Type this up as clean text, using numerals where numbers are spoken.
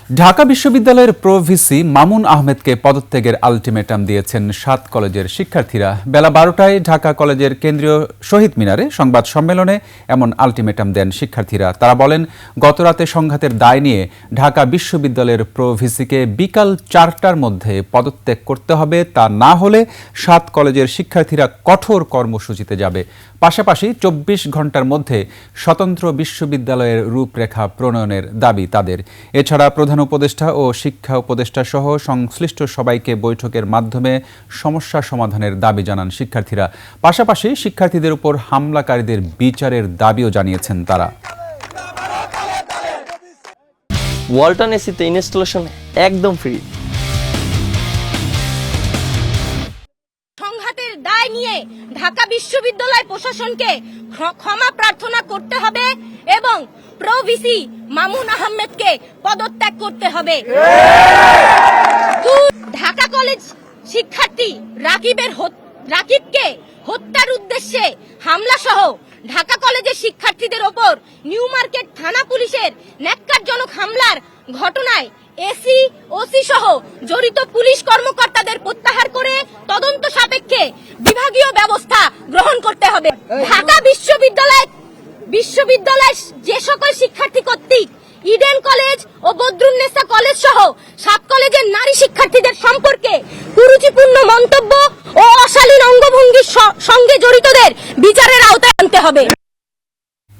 ঢাকা বিশ্ববিদ্যালয়ের প্রো-ভিসি মামুন আহমেদকে পদত্যাগের আলটিমেটাম দিয়েছেন ৭ কলেজের শিক্ষার্থীরা। বেলা ১২টায় ঢাকা কলেজের কেন্দ্রীয় শহীদ মিনারে সংবাদ সম্মেলনে এমন আলটিমেটাম দেন শিক্ষার্থীরা। তারা বলেন, গতরাতে সংঘাতের দায় নিয়ে ঢাকা বিশ্ববিদ্যালয়ের প্রো-ভিসিকে বিকাল ৪টার মধ্যে পদত্যাগ করতে হবে, তা না হলে ৭ কলেজের শিক্ষার্থীরা কঠোর কর্মসূচিতে যাবে। পাশাপাশি ২৪ ঘণ্টার মধ্যে স্বতন্ত্র বিশ্ববিদ্যালয়ের রূপরেখা প্রণয়নের দাবি তাদের। এছাড়া প্রধান উপদেষ্টা ও শিক্ষা উপদেষ্টা সহ সংশ্লিষ্ট সবাইকে বৈঠকের মাধ্যমে সমস্যা সমাধানের দাবি জানান শিক্ষার্থীরা। পাশাপাশি শিক্ষার্থীদের উপর হামলাকারীদের বিচারের দাবিও জানিয়েছেন তারা। ওয়ালটন এসিতে ইনস্টলেশন একদম ফ্রি। সংঘাতের দায় নিয়ে ঢাকা বিশ্ববিদ্যালয় প্রশাসনকে ক্ষমা প্রার্থনা করতে হবে এবং প্রো-ভিসি মামুন আহমেদকে পদত্যাগ করতে হবে। ঢাকা কলেজ শিক্ষার্থী রাকিবকে হত্যার উদ্দেশ্যে হামলা সহ ঢাকা কলেজের শিক্ষার্থীদের ওপর নিউ মার্কেট থানা পুলিশের ন্যাক্কারজনক হামলার ঘটনায় এসি, ওসি সহ জড়িত পুলিশ কর্মকর্তাদের প্রত্যাহার করে তদন্ত সাপেক্ষে বিভাগীয় ব্যবস্থা গ্রহণ করতে হবে। ঢাকা বিশ্ববিদ্যালয়ের যে সকল শিক্ষার্থী কর্তৃক ইডেন কলেজ ও বদরুন্নেসা কলেজ সহ ৭ কলেজের নারী শিক্ষার্থীদের সম্পর্কে কুরুচিপূর্ণ মন্তব্য ও অশালীন অঙ্গভঙ্গির সঙ্গে জড়িতদের বিচারের আওতায় আনতে হবে।